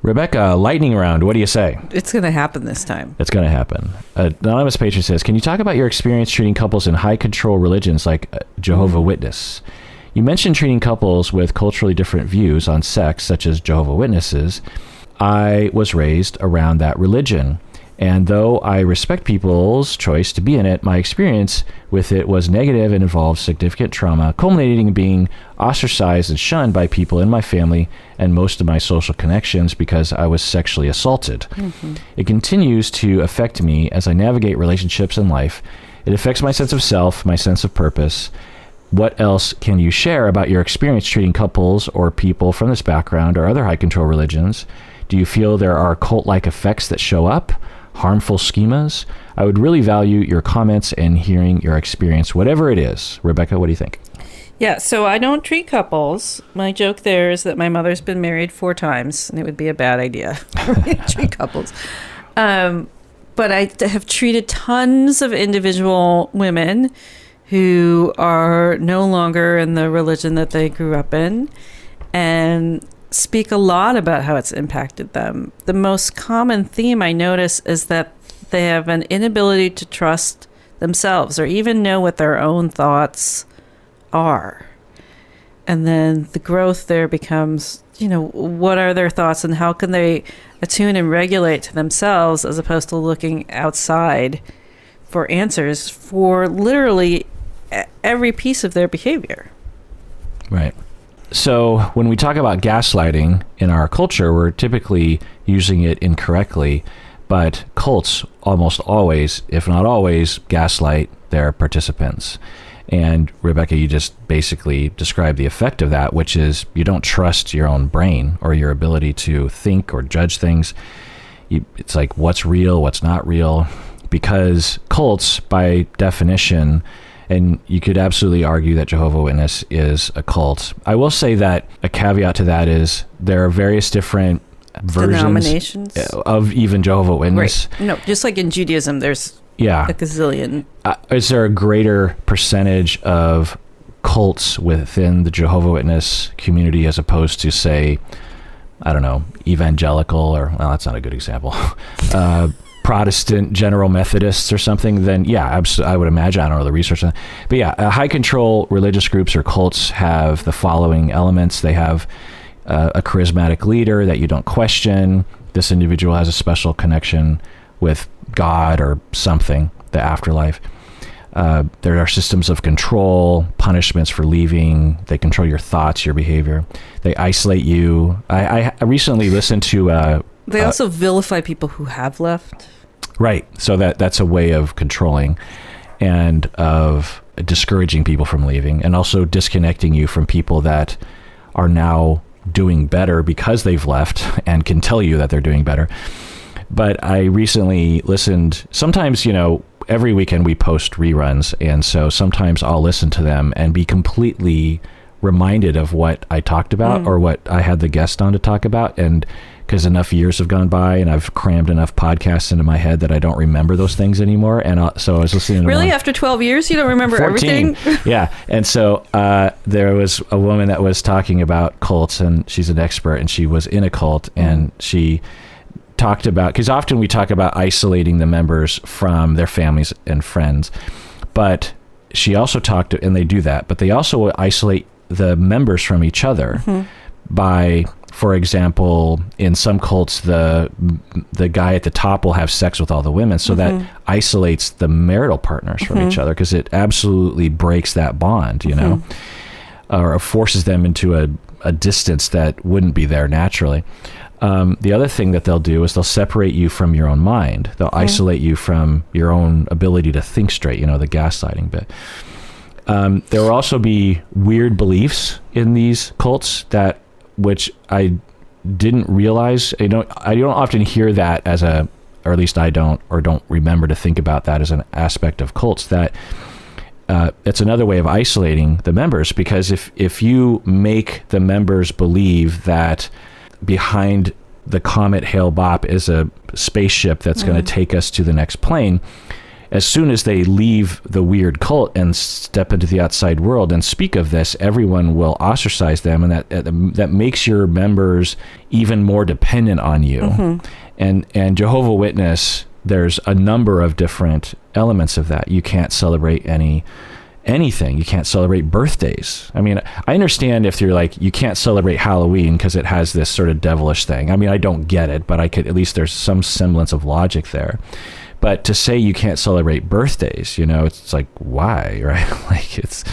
Rebecca, lightning round. What do you say? It's going to happen this time. It's going to happen. Anonymous patron says, can you talk about your experience treating couples in high control religions like Jehovah's Witness? You mentioned treating couples with culturally different views on sex, such as Jehovah's Witnesses. I was raised around that religion. And though I respect people's choice to be in it, my experience with it was negative and involved significant trauma, culminating in being ostracized and shunned by people in my family and most of my social connections because I was sexually assaulted. Mm-hmm. It continues to affect me as I navigate relationships in life. It affects my sense of self, my sense of purpose. What else can you share about your experience treating couples or people from this background or other high control religions? Do you feel there are cult-like effects that show up? Harmful schemas? I would really value your comments and hearing your experience, whatever it is. Rebecca, what do you think? Yeah, so I don't treat couples. My joke there is that my mother's been married 4 times, and it would be a bad idea for me to treat couples. But I have treated tons of individual women who are no longer in the religion that they grew up in, and speak a lot about how it's impacted them. The most common theme I notice is that they have an inability to trust themselves or even know what their own thoughts are. And then the growth there becomes, what are their thoughts and how can they attune and regulate to themselves as opposed to looking outside for answers for literally every piece of their behavior. Right. So when we talk about gaslighting in our culture, we're typically using it incorrectly, but cults almost always, if not always, gaslight their participants. And Rebecca, you just basically described the effect of that, which is you don't trust your own brain or your ability to think or judge things. It's like, what's real, what's not real? Because cults, by definition, and you could absolutely argue that Jehovah's Witness is a cult. I will say that a caveat to that is there are various different versions of even Jehovah's Witness. Right. No, just like in Judaism, there's a gazillion. Is there a greater percentage of cults within the Jehovah's Witness community as opposed to, say, I don't know, evangelical or, well, that's not a good example, Protestant General Methodists or something, then yeah, I would imagine. I don't know the research on that. But yeah, high control religious groups or cults have the following elements. They have a charismatic leader that you don't question. This individual has a special connection with God or something, the afterlife. There are systems of control, punishments for leaving. They control your thoughts, your behavior. They isolate you. I recently listened to... they also vilify people who have left. Right. So that's a way of controlling and of discouraging people from leaving, and also disconnecting you from people that are now doing better because they've left and can tell you that they're doing better. But I recently listened, sometimes, every weekend we post reruns. And so sometimes I'll listen to them and be completely reminded of what I talked about or what I had the guest on to talk about. And because enough years have gone by and I've crammed enough podcasts into my head that I don't remember those things anymore. And so I was listening to Really? After 12 years, you don't remember 14. Everything? Yeah. And so there was a woman that was talking about cults, and she's an expert, and she was in a cult, and she talked about, because often we talk about isolating the members from their families and friends, but she also talked, and they do that, but they also isolate the members from each other by, for example, in some cults, the guy at the top will have sex with all the women, so that isolates the marital partners from each other, because it absolutely breaks that bond, or forces them into a distance that wouldn't be there naturally. The other thing that they'll do is they'll separate you from your own mind. They'll isolate you from your own ability to think straight, the gaslighting bit. There will also be weird beliefs in these cults which I didn't realize. I don't often hear that as or at least I don't remember to think about that as an aspect of cults, that it's another way of isolating the members, because if you make the members believe that behind the comet Hale-Bopp is a spaceship that's going to take us to the next plane, as soon as they leave the weird cult and step into the outside world and speak of this, everyone will ostracize them, and that makes your members even more dependent on you. And Jehovah's Witness, there's a number of different elements of that. You can't celebrate anything. You can't celebrate birthdays. I mean, I understand if you're like, you can't celebrate Halloween because it has this sort of devilish thing. I mean, I don't get it, but at least there's some semblance of logic there. But to say you can't celebrate birthdays, it's like, why, right? Like it's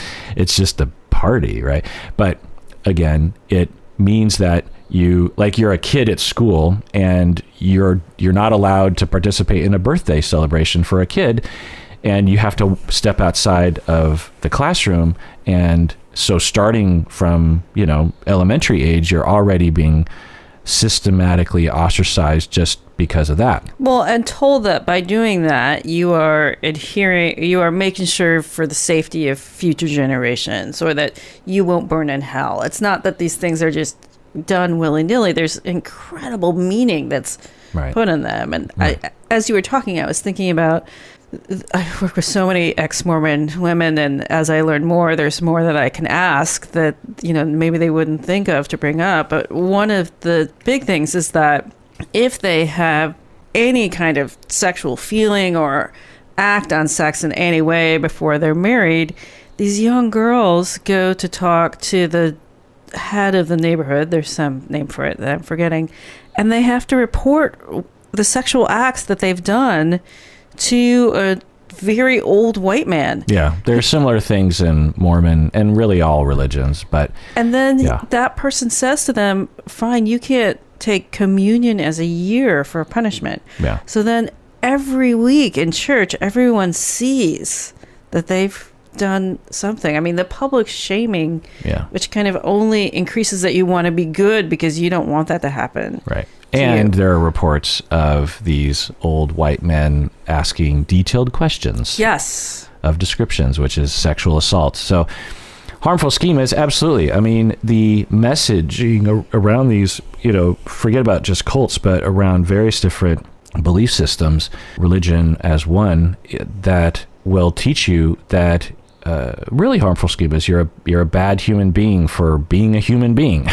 just a party, right? But again, it means that you're a kid at school and you're not allowed to participate in a birthday celebration for a kid, and you have to step outside of the classroom. And so starting from, elementary age, you're already being systematically ostracized just because of that. Well, and told that by doing that, you are making sure for the safety of future generations, or that you won't burn in hell. It's not that these things are just done willy-nilly. There's incredible meaning that's put in them. And as you were talking, I was thinking about, I work with so many ex-Mormon women, and as I learn more, there's more that I can ask that, maybe they wouldn't think of to bring up. But one of the big things is that if they have any kind of sexual feeling or act on sex in any way before they're married, these young girls go to talk to the head of the neighborhood. There's some name for it that I'm forgetting. And they have to report the sexual acts that they've done to a very old white man. Yeah, there are similar things in Mormon and really all religions, but... And then that person says to them, fine, you can't take communion as a year for punishment. Yeah. So then every week in church, everyone sees that they've done something. I mean, the public shaming, which kind of only increases that you want to be good because you don't want that to happen. Right. And there are reports of these old white men asking detailed questions. Yes. Of descriptions, which is sexual assault. So harmful schemas, absolutely. I mean, the messaging around these, forget about just cults, but around various different belief systems, religion as one, that will teach you that really harmful schemas, you're a bad human being for being a human being,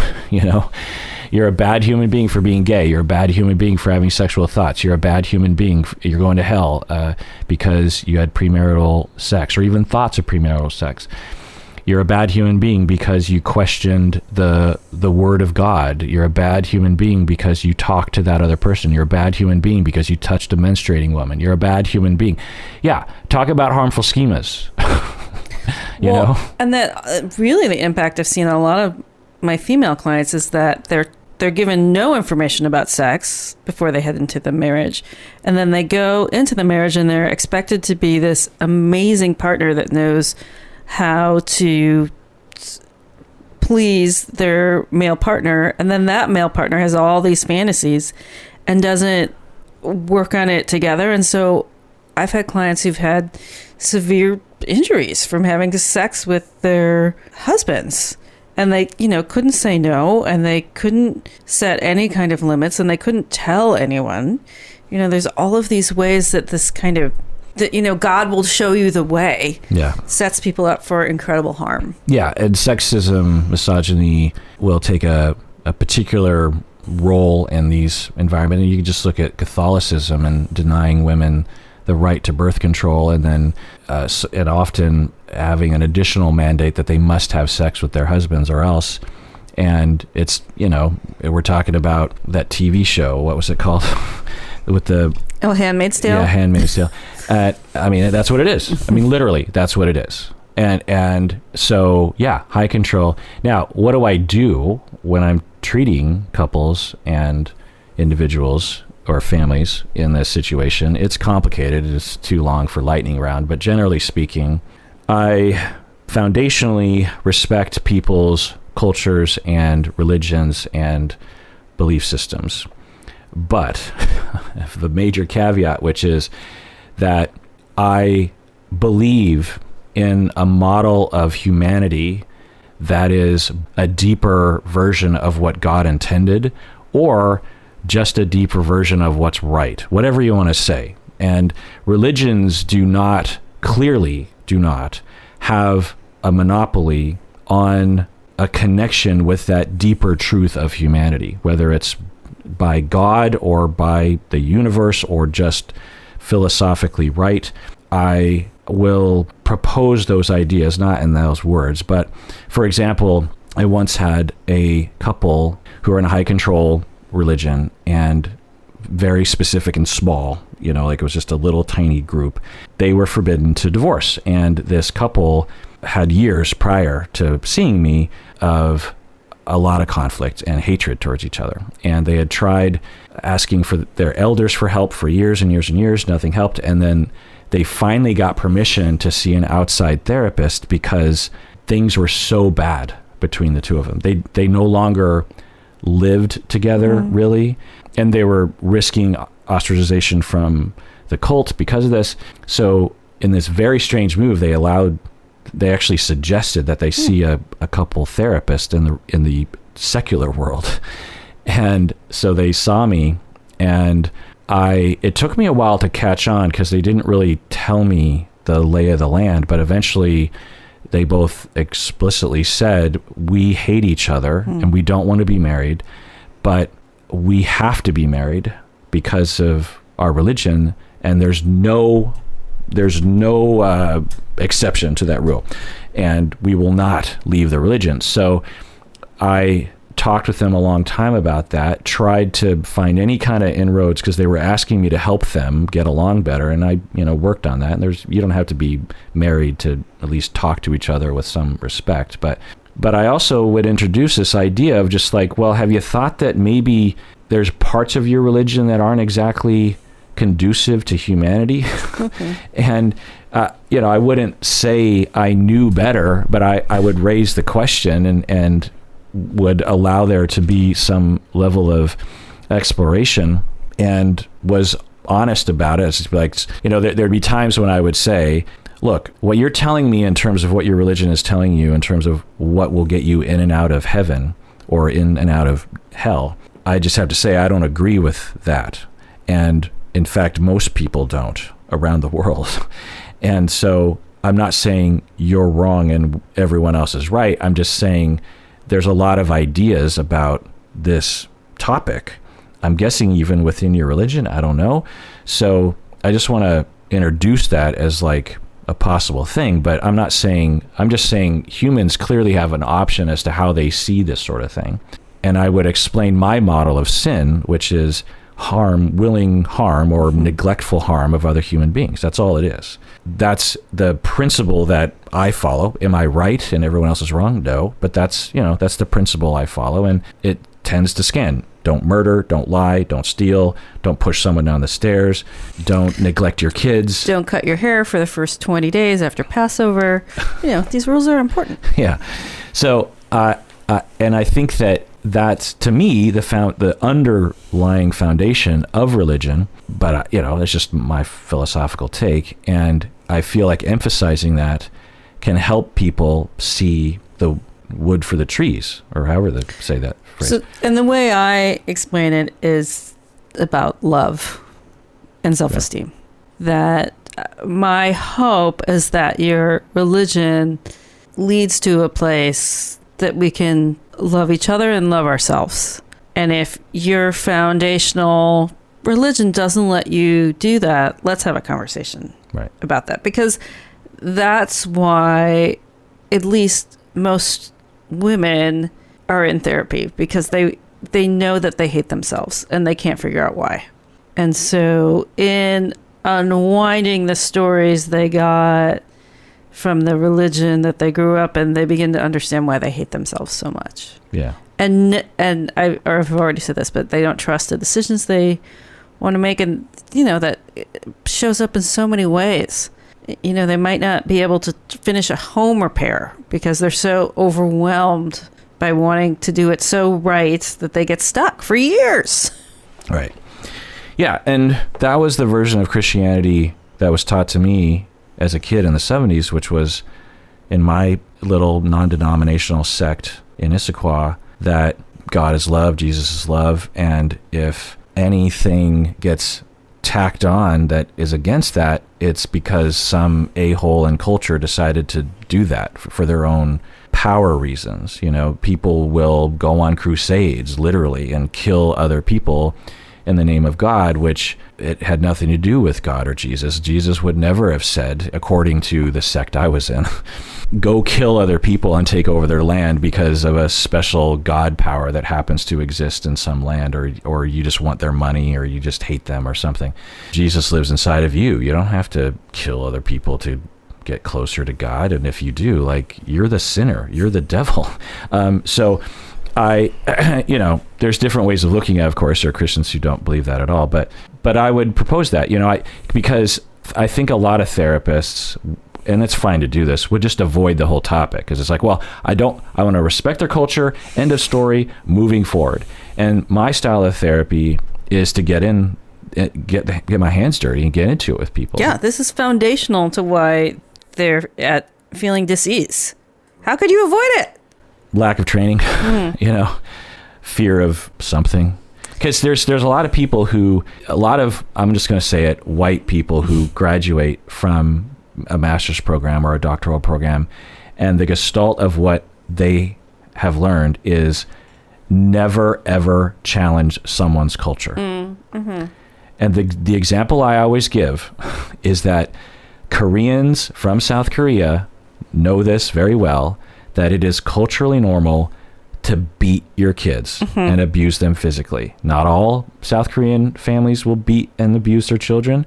You're a bad human being for being gay. You're a bad human being for having sexual thoughts. You're a bad human being. You're going to hell because you had premarital sex or even thoughts of premarital sex. You're a bad human being because you questioned the word of God. You're a bad human being because you talked to that other person. You're a bad human being because you touched a menstruating woman. You're a bad human being. Yeah, talk about harmful schemas. you know? And that really the impact I've seen on a lot of my female clients is that they're given no information about sex before they head into the marriage. And then they go into the marriage and they're expected to be this amazing partner that knows how to please their male partner. And then that male partner has all these fantasies and doesn't work on it together. And so I've had clients who've had severe injuries from having sex with their husbands. And they, couldn't say no, and they couldn't set any kind of limits, and they couldn't tell anyone. There's all of these ways that this kind of, God will show you the way. Yeah. Sets people up for incredible harm. Yeah, and sexism, misogyny will take a particular role in these environments. And you can just look at Catholicism and denying women the right to birth control, and then and often having an additional mandate that they must have sex with their husbands or else. And it's, we're talking about that TV show. What was it called? With the... Oh, Handmaid's Tale? Yeah, Handmaid's Tale. I mean, that's what it is. I mean, literally, that's what it is. And so, yeah, high control. Now, what do I do when I'm treating couples and individuals or families in this situation? It's complicated. It's too long for lightning round. But generally speaking, I foundationally respect people's cultures and religions and belief systems. But the major caveat, which is that I believe in a model of humanity that is a deeper version of what God intended, or just a deeper version of what's right, whatever you want to say. And religions clearly do not have a monopoly on a connection with that deeper truth of humanity, whether it's by God or by the universe or just philosophically right. I will propose those ideas, not in those words, but for example, I once had a couple who are in a high control religion and very specific and small, like it was just a little tiny group. They were forbidden to divorce. And this couple had years prior to seeing me of a lot of conflict and hatred towards each other. And they had tried asking for their elders for help for years and years and years. Nothing helped. And then they finally got permission to see an outside therapist because things were so bad between the two of them. They no longer lived together, really. And they were risking ostracization from the cult because of this. So in this very strange move, they actually suggested that they see a couple therapist in the secular world. And so they saw me, and it took me a while to catch on because they didn't really tell me the lay of the land, but eventually they both explicitly said, we hate each other and we don't want to be married, but we have to be married because of our religion, and there's no exception to that rule, and we will not leave the religion. So I talked with them a long time about that, tried to find any kind of inroads because they were asking me to help them get along better, and I worked on that. And you don't have to be married to at least talk to each other with some respect, but I also would introduce this idea of just like, well, have you thought that maybe there's parts of your religion that aren't exactly conducive to humanity? Okay. And I wouldn't say I knew better, but I would raise the question and would allow there to be some level of exploration, and was honest about it. It's like, there'd be times when I would say, look, what you're telling me in terms of what your religion is telling you in terms of what will get you in and out of heaven or in and out of hell, I just have to say I don't agree with that. And in fact, most people don't around the world. And so I'm not saying you're wrong and everyone else is right. I'm just saying there's a lot of ideas about this topic. I'm guessing even within your religion, I don't know. So I just want to introduce that as like a possible thing, but I'm just saying humans clearly have an option as to how they see this sort of thing. And I would explain my model of sin, which is willing harm or neglectful harm of other human beings. That's all it is. That's the principle that I follow. Am I right and everyone else is wrong? No, but that's the principle I follow, and it tends to scan. Don't murder, don't lie, don't steal, don't push someone down the stairs, don't neglect your kids. Don't cut your hair for the first 20 days after Passover. These rules are important. Yeah. So, and I think that's, to me, the underlying foundation of religion, but it's just my philosophical take, and I feel like emphasizing that can help people see the wood for the trees, or however they say that phrase. So, and the way I explain it is about love and self-esteem. Right. That my hope is that your religion leads to a place that we can love each other and love ourselves. And if your foundational religion doesn't let you do that, let's have a conversation about that. Because that's why at least most women are in therapy, because they know that they hate themselves and they can't figure out why. And so in unwinding the stories they got from the religion that they grew up in, they begin to understand why they hate themselves so much. Yeah. And I've already said this, but they don't trust the decisions they want to make. And, that shows up in so many ways. They might not be able to finish a home repair because they're so overwhelmed by wanting to do it so right that they get stuck for years. Right. Yeah. And that was the version of Christianity that was taught to me as a kid in the 70s, which was in my little non-denominational sect in Issaquah, that God is love, Jesus is love, and if anything gets tacked on that is against that, it's because some a-hole in culture decided to do that for their own power reasons. You know, people will go on crusades, literally, and kill other people in the name of God, which it had nothing to do with God or Jesus. Jesus would never have said, according to the sect I was in, go kill other people and take over their land because of a special God power that happens to exist in some land, or you just want their money, or you just hate them or something. Jesus lives inside of you. You don't have to kill other people to get closer to God. And if you do, like, you're the sinner, you're the devil. So there's different ways of looking at it. Of course, there are Christians who don't believe that at all, but I would propose that, because I think a lot of therapists, and it's fine to do this, would just avoid the whole topic, because it's like, well, I want to respect their culture, end of story, moving forward. And my style of therapy is to get my hands dirty and get into it with people. Yeah, this is foundational to why they're at feeling dis-ease. How could you avoid it? Lack of training, fear of something. Because there's a lot of people I'm just going to say it, white people who graduate from a master's program or a doctoral program, and the gestalt of what they have learned is never, ever challenge someone's culture. Mm-hmm. And the example I always give is that Koreans from South Korea know this very well, that it is culturally normal to beat your kids and abuse them physically. Not all South Korean families will beat and abuse their children.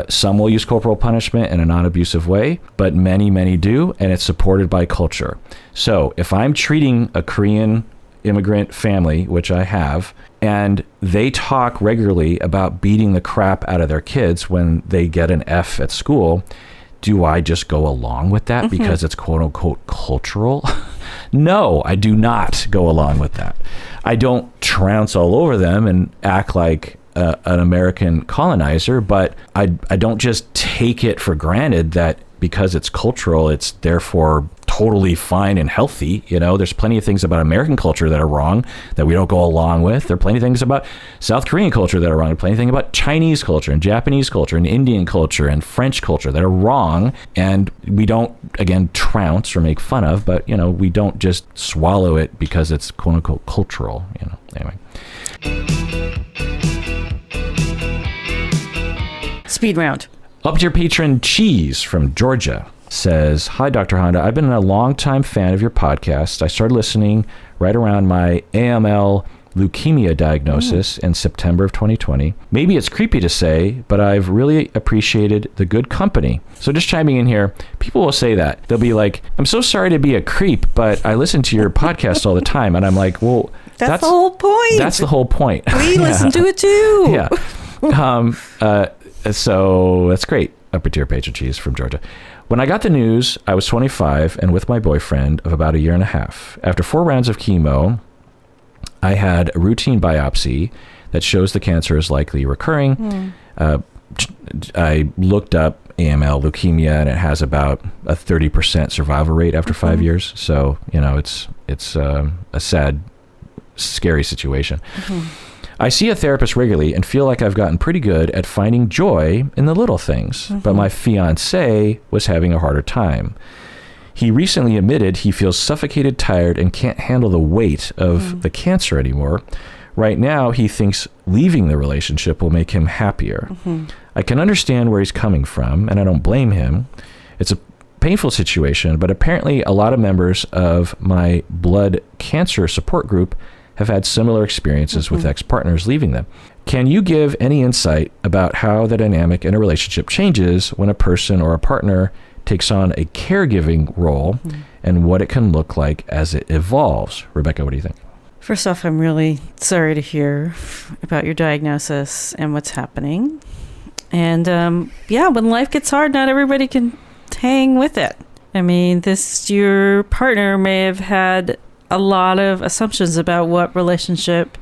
Some will use corporal punishment in a non-abusive way, but many, many do, and it's supported by culture. So if I'm treating a Korean immigrant family, which I have, and they talk regularly about beating the crap out of their kids when they get an F at school, do I just go along with that because it's quote unquote cultural? No, I do not go along with that. I don't trounce all over them and act like an American colonizer, but I don't just take it for granted that because it's cultural, it's therefore totally fine and healthy. There's plenty of things about American culture that are wrong that we don't go along with. There are plenty of things about South Korean culture that are wrong. There are plenty of things about Chinese culture and Japanese culture and Indian culture and French culture that are wrong. And we don't, again, trounce or make fun of, but, we don't just swallow it because it's quote unquote cultural, anyway. Speed round. Up to your patron Cheese from Georgia says, hi, Dr. Honda. I've been a long-time fan of your podcast. I started listening right around my AML leukemia diagnosis in September of 2020. Maybe it's creepy to say, but I've really appreciated the good company. So just chiming in here, people will say that. They'll be like, I'm so sorry to be a creep, but I listen to your podcast all the time. And I'm like, well, that's the whole point. That's the whole point. We listen to it too. Yeah. So that's great. Upper tier patron Cheese from Georgia. When I got the news, I was 25 and with my boyfriend of about a year and a half. After 4 rounds of chemo, I had a routine biopsy that shows the cancer is likely recurring. I looked up AML leukemia, and it has about a 30% survival rate after 5 years. So, it's a sad, scary situation. I see a therapist regularly and feel like I've gotten pretty good at finding joy in the little things, but my fiance was having a harder time. He recently admitted he feels suffocated, tired, and can't handle the weight of the cancer anymore. Right now, he thinks leaving the relationship will make him happier. I can understand where he's coming from, and I don't blame him. It's a painful situation, but apparently a lot of members of my blood cancer support group have had similar experiences with ex-partners leaving them. Can you give any insight about how the dynamic in a relationship changes when a person or a partner takes on a caregiving role and what it can look like as it evolves? Rebecca, what do you think? First off, I'm really sorry to hear about your diagnosis and what's happening. And when life gets hard, not everybody can hang with it. I mean, your partner may have had a lot of assumptions about what relationship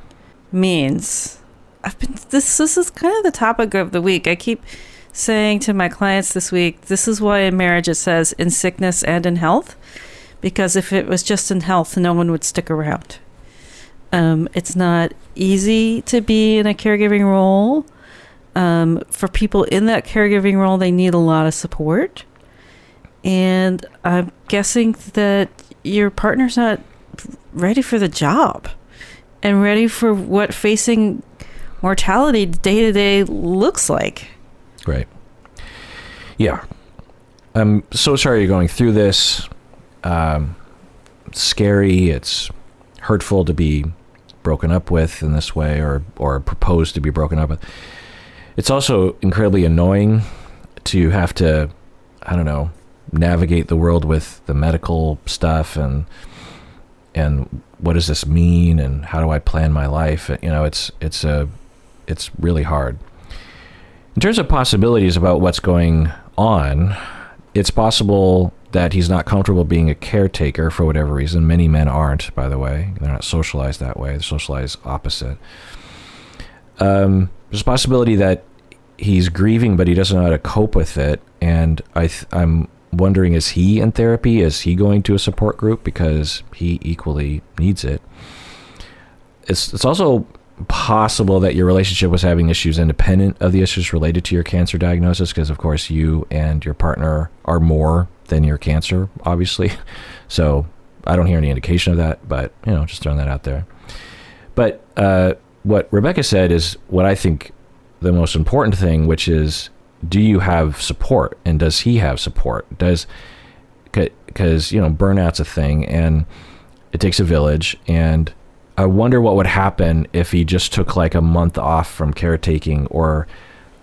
means. This is kind of the topic of the week. I keep saying to my clients this week, this is why in marriage it says in sickness and in health, because if it was just in health, no one would stick around. It's not easy to be in a caregiving role. For people in that caregiving role, they need a lot of support. And I'm guessing that your partner's not ready for the job and ready for what facing mortality day to day looks like. Right. Yeah. I'm so sorry you're going through this. Scary. It's hurtful to be broken up with in this way, or proposed to be broken up with. It's also incredibly annoying to have to, I don't know, navigate the world with the medical stuff and what does this mean and how do I plan my life? You know, it's really hard. In terms of possibilities about what's going on, it's possible that he's not comfortable being a caretaker for whatever reason. Many men aren't, by the way. They're not socialized that way. They're socialized opposite. There's a possibility that he's grieving, but he doesn't know how to cope with it. And I'm wondering, is he in therapy? Is he going to a support group? Because he equally needs it. It's also possible that your relationship was having issues independent of the issues related to your cancer diagnosis, because of course you and your partner are more than your cancer, obviously. So I don't hear any indication of that, but just throwing that out there. But what Rebecca said is what I think the most important thing, which is, do you have support, and does he have support? Because burnout's a thing, and it takes a village, and I wonder what would happen if he just took like a month off from caretaking, or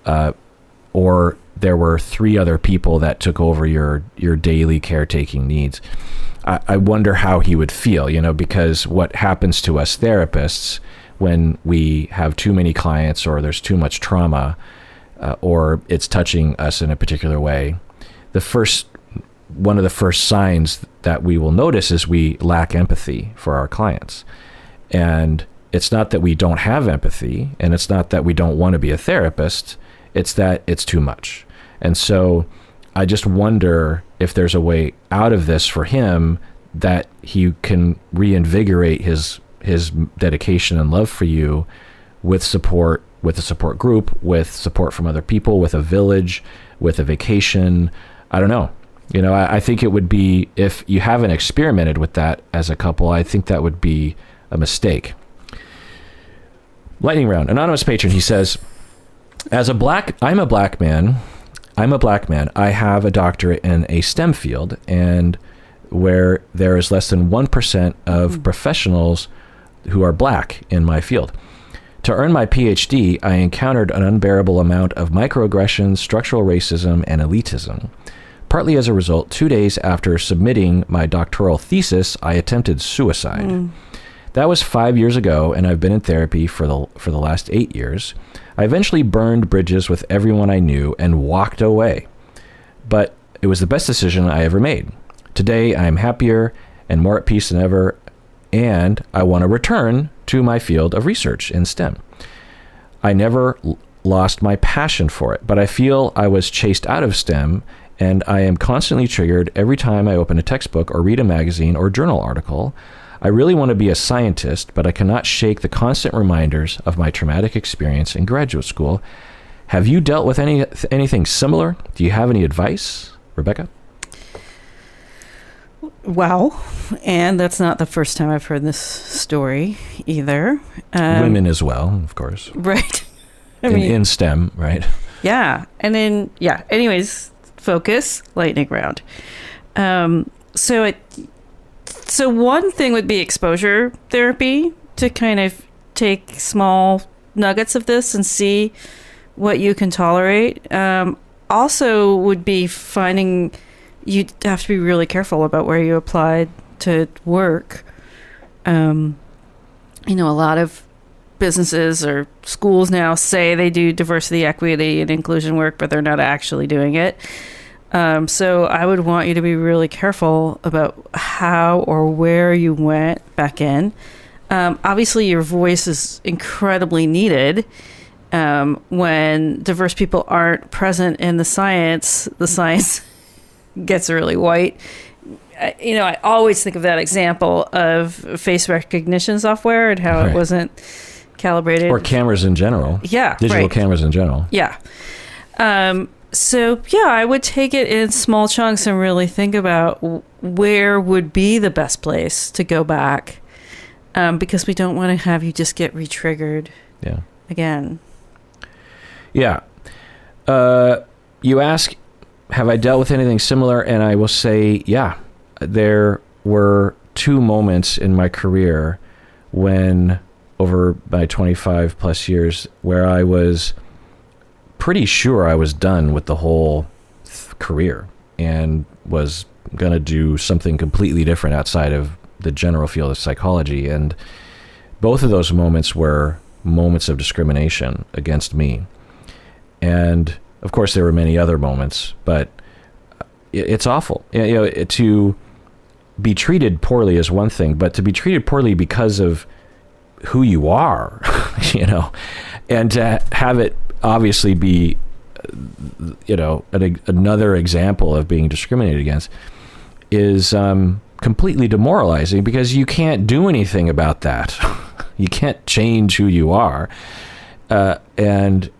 there were 3 other people that took over your daily caretaking needs. I wonder how he would feel, because what happens to us therapists when we have too many clients, or there's too much trauma, or it's touching us in a particular way, one of the first signs that we will notice is we lack empathy for our clients. And it's not that we don't have empathy, and it's not that we don't want to be a therapist, it's that it's too much. And so I just wonder if there's a way out of this for him, that he can reinvigorate his dedication and love for you with support, with a support group, with support from other people, with a village, with a vacation. I don't know. I think it would be, if you haven't experimented with that as a couple, I think that would be a mistake. Lightning round. Anonymous patron, he says, I'm a black man. I have a doctorate in a STEM field, and where there is less than 1% of professionals who are black in my field. To earn my PhD, I encountered an unbearable amount of microaggressions, structural racism, and elitism. Partly as a result, 2 days after submitting my doctoral thesis, I attempted suicide. That was 5 years ago, and I've been in therapy for the last 8 years. I eventually burned bridges with everyone I knew and walked away. But it was the best decision I ever made. Today, I am happier and more at peace than ever, and I want to return to my field of research in STEM. I never lost my passion for it, but I feel I was chased out of STEM, and I am constantly triggered every time I open a textbook or read a magazine or journal article. I really want to be a scientist, but I cannot shake the constant reminders of my traumatic experience in graduate school. Have you dealt with anything similar? Do you have any advice, Rebecca? Wow. And that's not the first time I've heard this story either. Women as well, of course. Right. In STEM, right? Yeah. And then, anyways, focus, lightning round. So one thing would be exposure therapy, to kind of take small nuggets of this and see what you can tolerate. Also would be finding, you'd have to be really careful about where you applied to work. A lot of businesses or schools now say they do diversity, equity, and inclusion work, but they're not actually doing it. So I would want you to be really careful about how or where you went back in. Obviously, your voice is incredibly needed. When diverse people aren't present in the science gets really white. I always think of that example of face recognition software and how Right. it wasn't, calibrated. Or cameras in general. Yeah, Digital right. cameras in general. Yeah. So, yeah, I would take it in small chunks and really think about where would be the best place to go back, because we don't want to have you just get re-triggered again. Yeah. You ask, have I dealt with anything similar? And I will say, yeah, there were 2 moments in my career when, over my 25 plus years, where I was pretty sure I was done with the whole career and was going to do something completely different outside of the general field of psychology. And both of those moments were moments of discrimination against me. And of course there were many other moments, but it's awful. You know, to be treated poorly is one thing, but to be treated poorly because of who you are, you know, and to have it obviously be, you know, another example of being discriminated against is completely demoralizing, because you can't do anything about that. You can't change who you are. And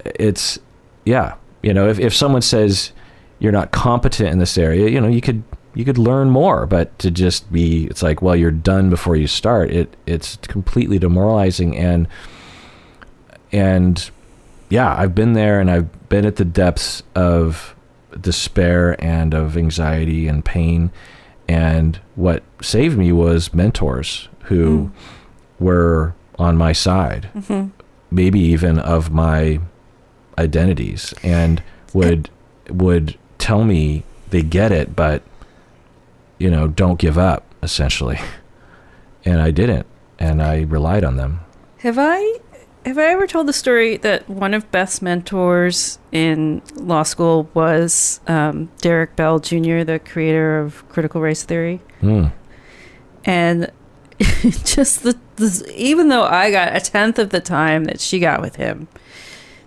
it's, yeah, you know, if someone says you're not competent in this area, you know, you could learn more, but to just be, it's like, well, you're done before you start. It's completely demoralizing. And yeah, I've been there, and I've been at the depths of despair and of anxiety and pain. And what saved me was mentors who were on my side, maybe even of my identities, and would tell me they get it, but, you know, don't give up, essentially. And I didn't, and I relied on them. Have I ever told the story that one of Beth's mentors in law school was Derek Bell Jr., the creator of critical race theory? And just even though I got 1/10 of the time that she got with him,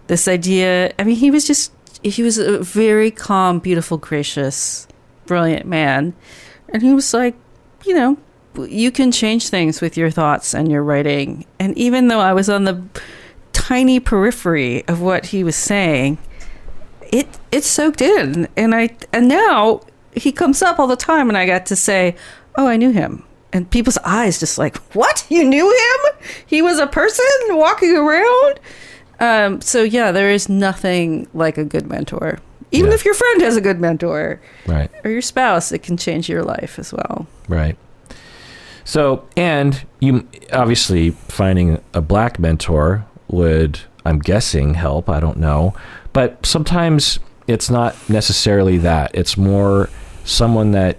this idea, I mean, he was a very calm, beautiful, gracious, brilliant man. And he was like, you know, you can change things with your thoughts and your writing. And even though I was on the tiny periphery of what he was saying, it soaked in. And now he comes up all the time, and I got to say, oh, I knew him. And people's eyes just like, what? You knew him? He was a person walking around? So yeah, there is nothing like a good mentor. Even if your friend has a good mentor, right, or your spouse, it can change your life as well. Right. So, and you obviously finding a black mentor would, I'm guessing, help. I don't know. But sometimes it's not necessarily that. It's more someone that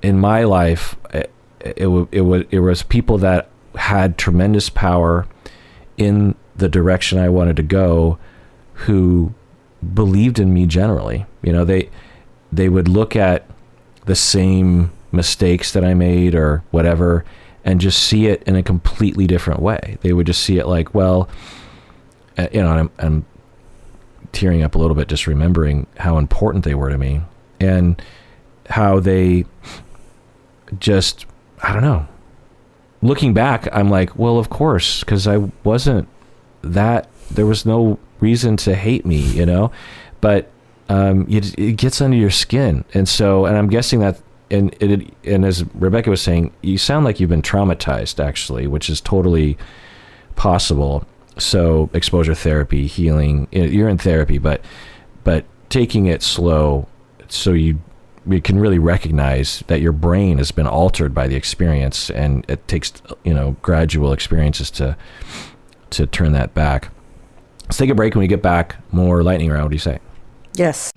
in my life, it was people that had tremendous power in the direction I wanted to go, who believed in me generally. You know, they would look at the same mistakes that I made or whatever and just see it in a completely different way. They would just see it like, well, you know, I'm tearing up a little bit just remembering how important they were to me, and how they just, I don't know. Looking back, I'm like, well, of course, because I wasn't that, there was no reason to hate me, you know, but it gets under your skin. And so, and I'm guessing that, and as Rebecca was saying, you sound like you've been traumatized, actually, which is totally possible. So exposure therapy, healing, you're in therapy, but taking it slow so you can really recognize that your brain has been altered by the experience, and it takes, you know, gradual experiences to turn that back. Let's take a break. When we get back, more lightning round. What do you say? Yes.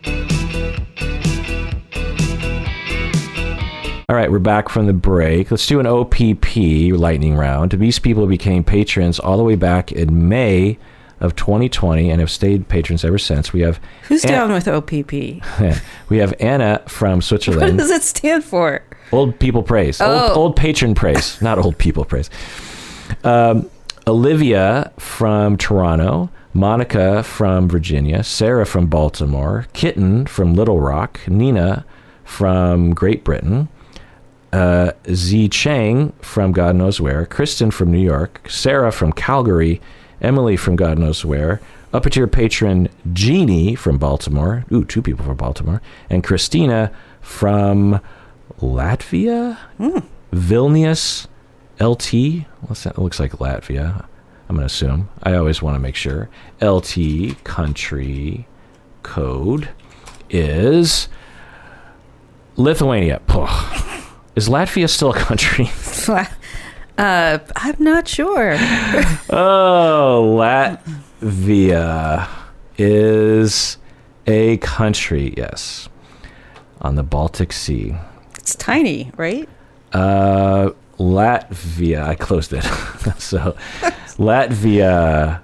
All right, we're back from the break. Let's do an OPP lightning round. These people became patrons all the way back in May of 2020 and have stayed patrons ever since. We have Who's down with OPP? We have Anna from Switzerland. What does it stand for? Old People Praise. Old Patron Praise, not Old People Praise. Olivia from Toronto, Monica from Virginia, Sarah from Baltimore, Kitten from Little Rock, Nina from Great Britain, Z Chang from God knows where, Kristen from New York, Sarah from Calgary, Emily from God knows where, upper tier patron Jeannie from Baltimore. Ooh, 2 people from Baltimore. And Christina from Latvia? Vilnius LT. What's that? It looks like Latvia. I'm going to assume. I always want to make sure. LT country code is Lithuania. Is Latvia still a country? I'm not sure. Oh, Latvia is a country, yes, on the Baltic Sea. It's tiny, right? Latvia, I closed it. So, Latvia,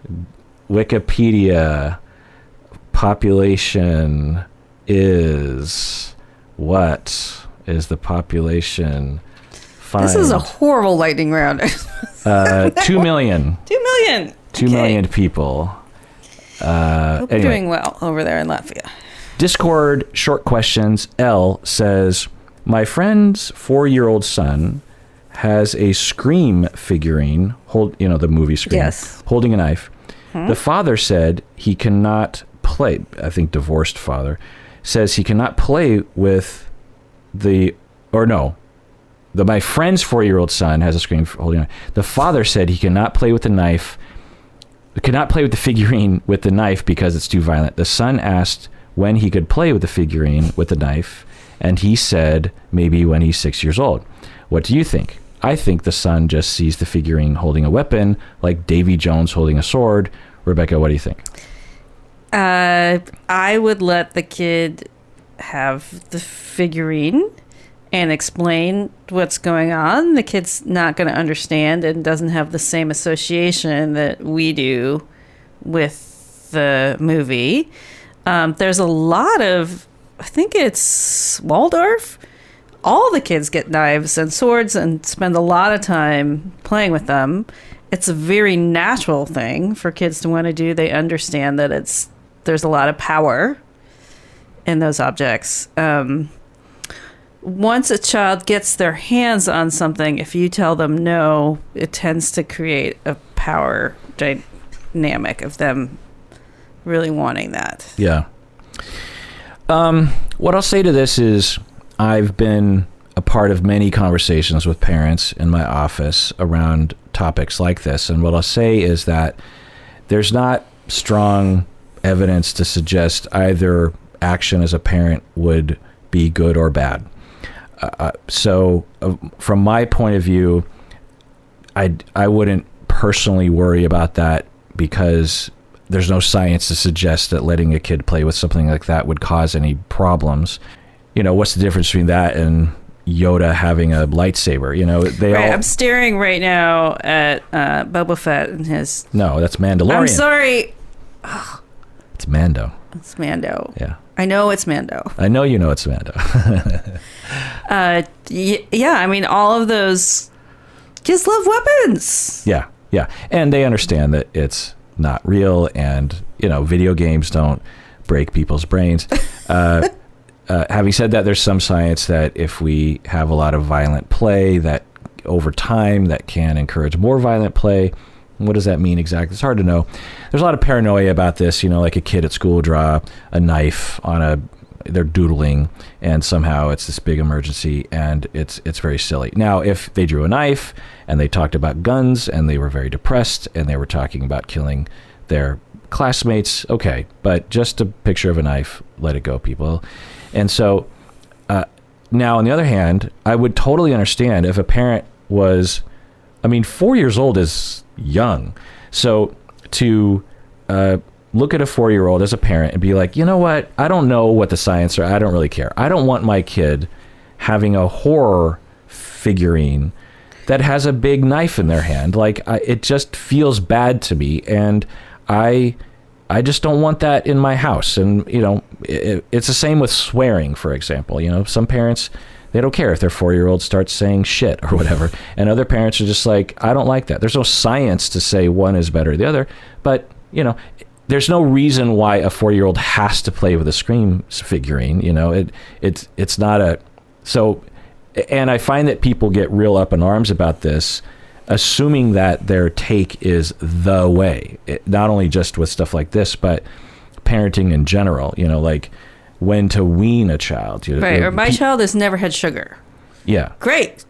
Wikipedia, population is, what is the population? Find. This is a horrible lightning round. 2 million. 2 million. 2 million people. Hope you're doing well over there in Latvia. Discord short questions. L says, my friend's 4-year-old son has a Scream figurine, the movie Scream, yes, holding a knife. The father said he cannot play. I think divorced father says he cannot play with my friend's 4-year-old son has a Scream holding a knife. The father said he cannot play with the knife, cannot play with the figurine with the knife because it's too violent. The son asked when he could play with the figurine with the knife, and he said maybe when he's 6 years old. What do you think? I think the son just sees the figurine holding a weapon, like Davy Jones holding a sword. Rebecca, what do you think? I would let the kid have the figurine and explain what's going on. The kid's not going to understand and doesn't have the same association that we do with the movie. There's a lot of, I think it's Waldorf. All the kids get knives and swords and spend a lot of time playing with them. It's a very natural thing for kids to want to do. They understand that there's a lot of power in those objects. Once a child gets their hands on something, if you tell them no, it tends to create a power dynamic of them really wanting that. Yeah. What I'll say to this is I've been a part of many conversations with parents in my office around topics like this. And what I'll say is that there's not strong evidence to suggest either action as a parent would be good or bad. So from my point of view, I wouldn't personally worry about that because there's no science to suggest that letting a kid play with something like that would cause any problems. What's the difference between that and Yoda having a lightsaber? I'm staring right now at Boba Fett and his... No, that's Mandalorian. I'm sorry. It's Mando. It's Mando. Yeah. I know it's Mando. I know you know it's Mando. Yeah, I mean, all of those kids love weapons. Yeah, yeah. And they understand that it's not real and, video games don't break people's brains. Having said that, there's some science that if we have a lot of violent play, that over time that can encourage more violent play. What does that mean exactly? It's hard to know. There's a lot of paranoia about this, like a kid at school draw a knife on they're doodling and somehow it's this big emergency and it's very silly. Now, if they drew a knife and they talked about guns and they were very depressed and they were talking about killing their classmates, okay, but just a picture of a knife, let it go, people. And so now, on the other hand, I would totally understand if a parent was, 4 years old is young. So to look at a 4-year-old as a parent and be like, you know what? I don't know what the science are. I don't really care. I don't want my kid having a horror figurine that has a big knife in their hand. It just feels bad to me. And I just don't want that in my house. And, it's the same with swearing, for example. Some parents, they don't care if their 4-year-old starts saying shit or whatever. And other parents are just like, I don't like that. There's no science to say one is better than the other. But, there's no reason why a 4-year-old has to play with a Scream figurine. It's not so And I find that people get real up in arms about this, assuming that their take is the way, not only just with stuff like this, but parenting in general, like when to wean a child. Right. Or my child has never had sugar. Yeah. Great.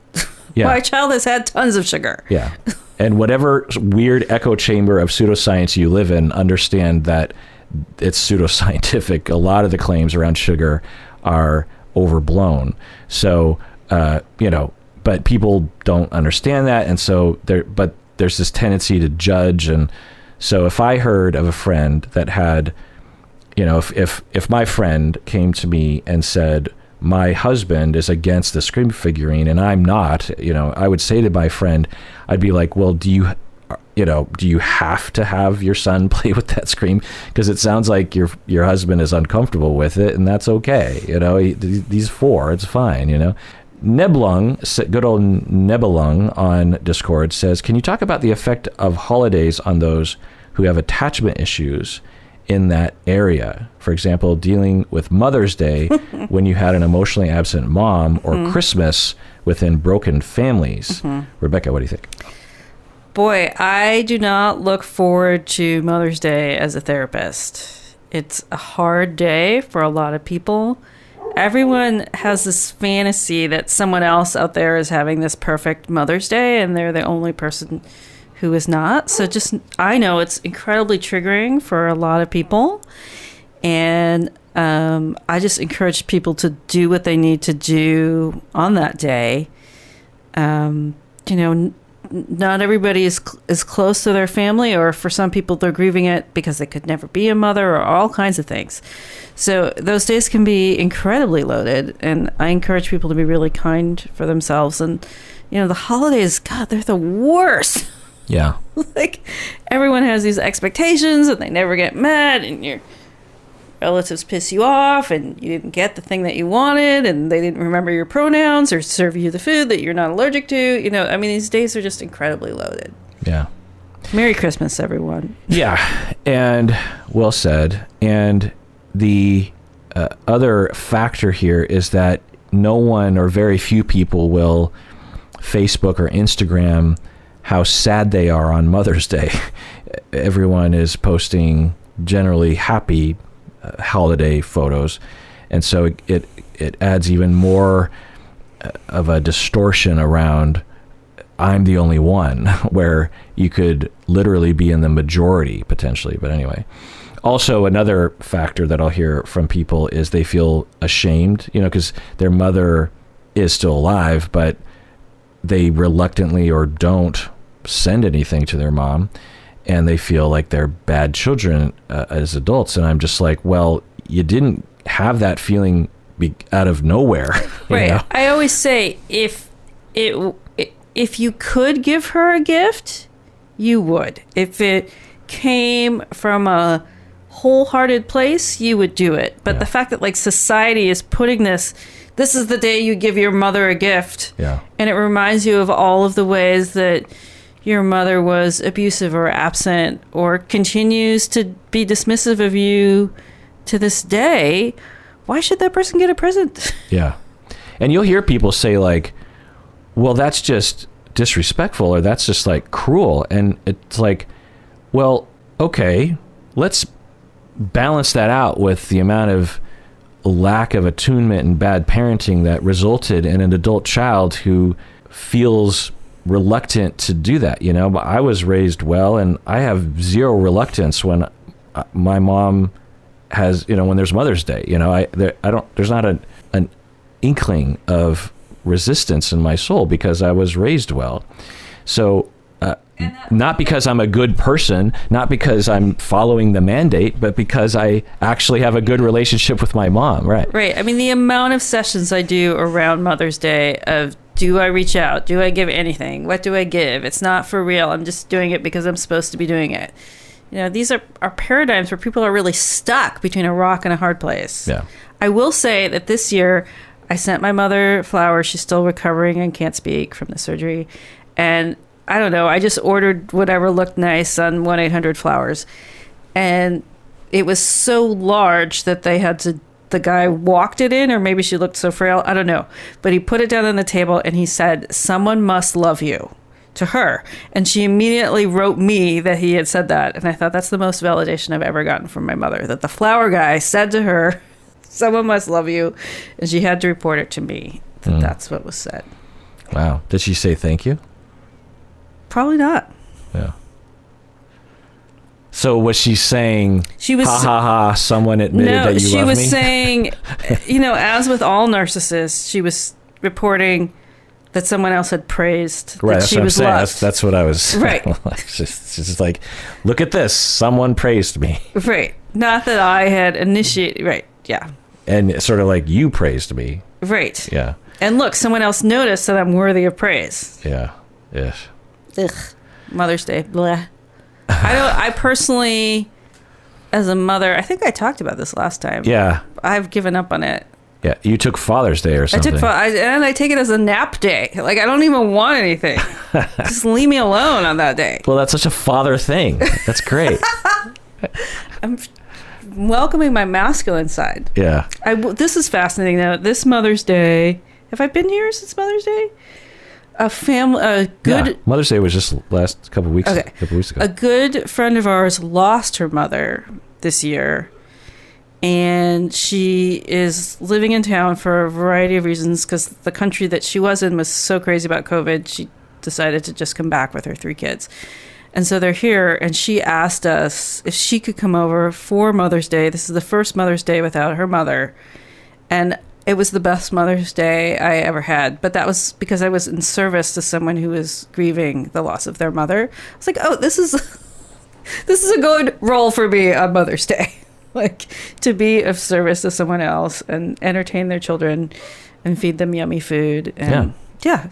Yeah. My child has had tons of sugar. Yeah. And whatever weird echo chamber of pseudoscience you live in, understand that it's pseudoscientific. A lot of the claims around sugar are overblown. So, but people don't understand that. And so there's this tendency to judge. And so if I heard of a friend that had, if my friend came to me and said, my husband is against the Scream figurine and I'm not, I would say to my friend, I'd be like, well, do you have to have your son play with that Scream? Because it sounds like your husband is uncomfortable with it, and that's okay. He's 4, it's fine. Neblung, good old Nebelung on Discord says, can you talk about the effect of holidays on those who have attachment issues in that area? For example, dealing with Mother's Day when you had an emotionally absent mom, or Christmas within broken families. Rebecca, what do you think? Boy, I do not look forward to Mother's Day as a therapist. It's a hard day for a lot of people. Everyone has this fantasy that someone else out there is having this perfect Mother's Day and they're the only person who is not. So I know it's incredibly triggering for a lot of people. And I just encourage people to do what they need to do on that day. Not everybody is close to their family, or for some people they're grieving it because they could never be a mother, or all kinds of things. So those days can be incredibly loaded, and I encourage people to be really kind for themselves. And the holidays, God, they're the worst. Yeah. Like, everyone has these expectations and they never get met, and your relatives piss you off and you didn't get the thing that you wanted, and they didn't remember your pronouns or serve you the food that you're not allergic to. These days are just incredibly loaded. Yeah. Merry Christmas, everyone. Yeah. And well said. And the other factor here is that no one, or very few people, will Facebook or Instagram how sad they are on Mother's Day. Everyone is posting generally happy holiday photos, and so it adds even more of a distortion around I'm the only one, where you could literally be in the majority potentially. But anyway, also another factor that I'll hear from people is they feel ashamed, because their mother is still alive, but they reluctantly or don't send anything to their mom, and they feel like they're bad children as adults. And I'm just like, well, you didn't have that feeling out of nowhere. Right. I always say, if you could give her a gift, you would. If it came from a wholehearted place, you would do it. But the fact that society is putting this is the day you give your mother a gift. Yeah. And it reminds you of all of the ways that your mother was abusive or absent, or continues to be dismissive of you to this day. Why should that person get a present? Yeah. And you'll hear people say well, that's just disrespectful, or that's just cruel. And it's well, okay, let's balance that out with the amount of lack of attunement and bad parenting that resulted in an adult child who feels reluctant to do that. But I was raised well, and I have zero reluctance when my mom has, when there's Mother's Day, there's not an inkling of resistance in my soul, because I was raised well. So not because I'm a good person, not because I'm following the mandate, but because I actually have a good relationship with my mom. Right. Right. I mean, the amount of sessions I do around Mother's Day of, do I reach out? Do I give anything? What do I give? It's not for real. I'm just doing it because I'm supposed to be doing it. These are paradigms where people are really stuck between a rock and a hard place. Yeah. I will say that this year I sent my mother flowers. She's still recovering and can't speak from the surgery. And I don't know, I just ordered whatever looked nice on 1-800-Flowers. And it was so large that they had to the guy walked it in, or maybe she looked so frail. I don't know. But he put it down on the table and he said, "Someone must love you," to her. And she immediately wrote me that he had said that. And I thought that's the most validation I've ever gotten from my mother, that the flower guy said to her, "Someone must love you." And she had to report it to me that that's what was said. Wow. Did she say thank you? Probably not. Yeah. So was she saying, she was, ha ha ha, someone admitted that you love me? No, she was saying, as with all narcissists, she was reporting that someone else had praised right, that that's she what was I'm saying. loved. That's what I was. Right. It's just like, look at this. Someone praised me. Right. Not that I had initiated. Right. Yeah. And it's sort of like, you praised me. Right. Yeah. And look, someone else noticed that I'm worthy of praise. Yeah. Yeah. Ugh. Mother's Day. Blah. I personally, as a mother, I think I talked about this last time. Yeah. I've given up on it. Yeah. You took Father's Day or something. And I take it as a nap day. Like, I don't even want anything. Just leave me alone on that day. Well, that's such a father thing. That's great. I'm welcoming my masculine side. Yeah. This is fascinating, though. This Mother's Day, have I been here since Mother's Day? Mother's Day was just last couple weeks ago. A good friend of ours lost her mother this year, and she is living in town for a variety of reasons because the country that she was in was so crazy about COVID. She decided to just come back with her 3 kids. And so they're here, and she asked us if she could come over for Mother's Day. This is the first Mother's Day without her mother. And it was the best Mother's Day I ever had. But that was because I was in service to someone who was grieving the loss of their mother. I was like, oh, this is a good role for me on Mother's Day. Like, to be of service to someone else and entertain their children and feed them yummy food. And yeah.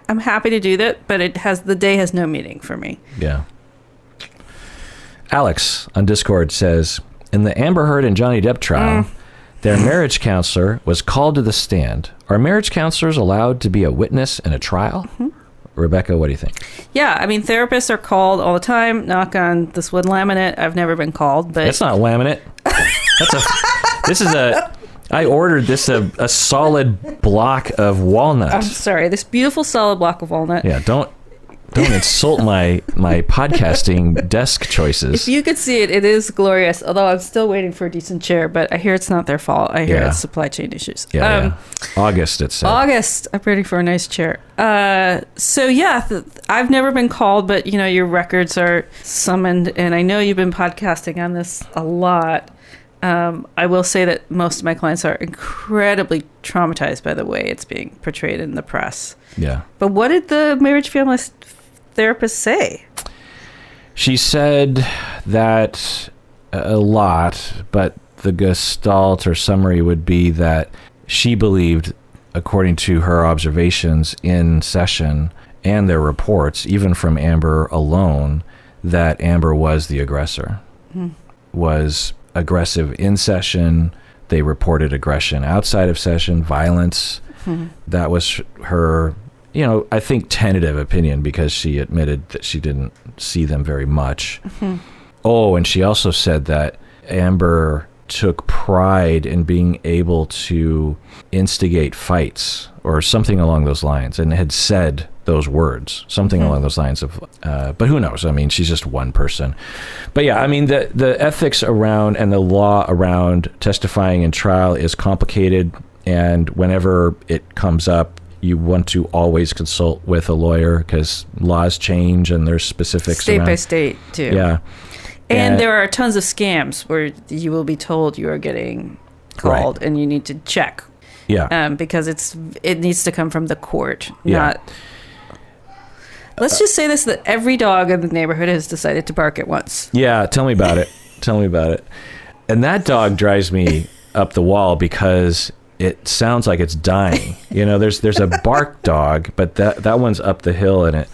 I'm happy to do that, but the day has no meaning for me. Yeah. Alex on Discord says, in the Amber Heard and Johnny Depp trial, their marriage counselor was called to the stand. Are marriage counselors allowed to be a witness in a trial? Mm-hmm. Rebecca, what do you think? Yeah, I mean, therapists are called all the time. Knock on this wood laminate. I've never been called, but it's not laminate. I ordered this a solid block of walnut. I'm sorry, this beautiful solid block of walnut. Yeah, don't insult my podcasting desk choices. If you could see it, it is glorious. Although I'm still waiting for a decent chair, but I hear it's not their fault. I hear it's supply chain issues. Yeah. August, it said. August. I'm waiting for a nice chair. So yeah, I've never been called, but your records are summoned, and I know you've been podcasting on this a lot. I will say that most of my clients are incredibly traumatized by the way it's being portrayed in the press. Yeah. But what did the marriage family therapist say? She said that a lot, but the gestalt or summary would be that she believed, according to her observations in session and their reports, even from Amber alone, that Amber was the aggressor. Was aggressive in session. They reported aggression outside of session, violence. That was her, I think tentative opinion, because she admitted that she didn't see them very much. Oh, and she also said that Amber took pride in being able to instigate fights or something along those lines, and had said those words, something along those lines of, but who knows? I mean, she's just one person. But yeah, I mean, the ethics around and the law around testifying in trial is complicated. And whenever it comes up, you want to always consult with a lawyer because laws change and there's specifics state by state too. Yeah. And there are tons of scams where you will be told you are getting called and you need to check. Yeah. Because it needs to come from the court, not... Let's just say this, that every dog in the neighborhood has decided to bark at once. Yeah, tell me about it. And that dog drives me up the wall because it sounds like it's dying. There's a bark dog, but that one's up the hill, and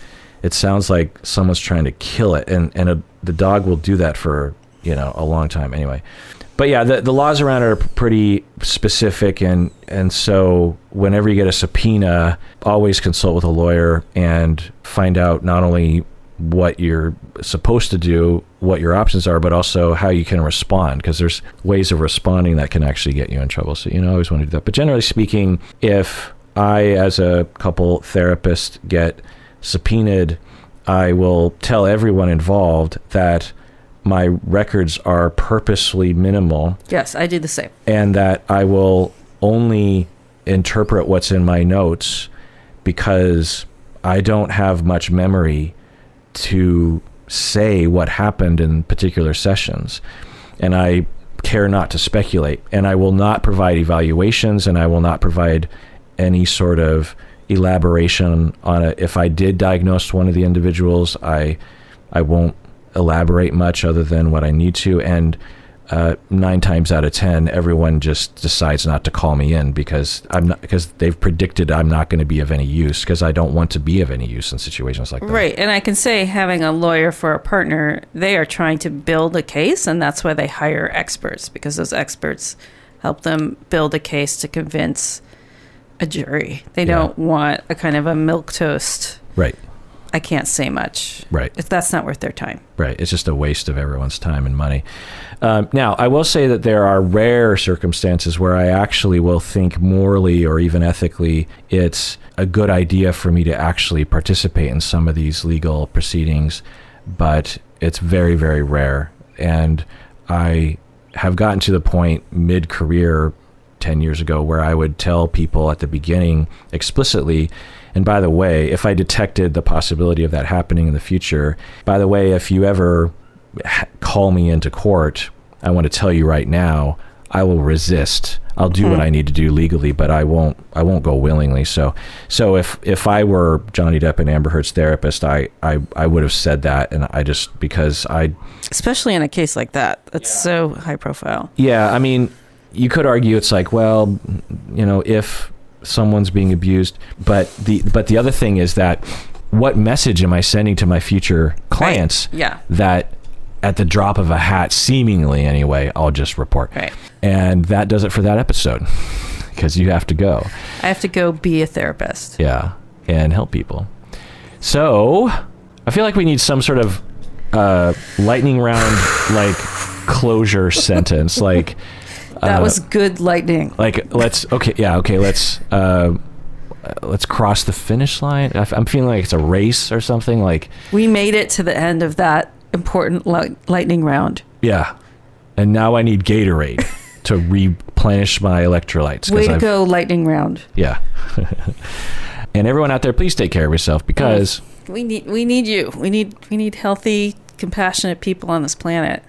it sounds like someone's trying to kill it. And the dog will do that for, a long time anyway. But yeah, the laws around it are pretty specific, and so whenever you get a subpoena, always consult with a lawyer and find out not only what you're supposed to do, what your options are, but also how you can respond, because there's ways of responding that can actually get you in trouble. So, I always want to do that. But generally speaking, if I, as a couple therapist, get subpoenaed, I will tell everyone involved that my records are purposely minimal. Yes, I do the same. And that I will only interpret what's in my notes because I don't have much memory to say what happened in particular sessions. And I care not to speculate. And I will not provide evaluations, and I will not provide any sort of elaboration on it. If I did diagnose one of the individuals, I won't elaborate much other than what I need to. And 9 times out of 10, everyone just decides not to call me in because they've predicted I'm not going to be of any use, because I don't want to be of any use in situations like that. Right. And I can say, having a lawyer for a partner, they are trying to build a case, and that's why they hire experts, because those experts help them build a case to convince a jury. They don't want a kind of a milquetoast. Right. I can't say much. Right. If that's not worth their time. Right. It's just a waste of everyone's time and money. Now, I will say that there are rare circumstances where I actually will think morally or even ethically it's a good idea for me to actually participate in some of these legal proceedings, but it's very, very rare. And I have gotten to the point mid-career 10 years ago where I would tell people at the beginning explicitly, and by the way, if I detected the possibility of that happening in the future, by the way, if you ever call me into court, I want to tell you right now, I will resist. I'll do what I need to do legally, but I won't go willingly. So if I were Johnny Depp and Amber Heard's therapist, I would have said that, and especially in a case like that, that's so high profile. Yeah, I mean, you could argue it's like, well, if someone's being abused, but the other thing is that what message am I sending to my future clients? Right. Yeah. That at the drop of a hat, seemingly anyway, I'll just report. Right. And that does it for that episode, because you have to go. I have to go be a therapist. Yeah, and help people. So I feel like we need some sort of lightning round, like closure sentence, like. That was good lightning. Like, let's cross the finish line. I'm feeling like it's a race or something. Like, we made it to the end of that important lightning round. Yeah. And now I need Gatorade to replenish my electrolytes. Way to go, lightning round. Yeah. And everyone out there, please take care of yourself, because we need you. We need healthy, compassionate people on this planet.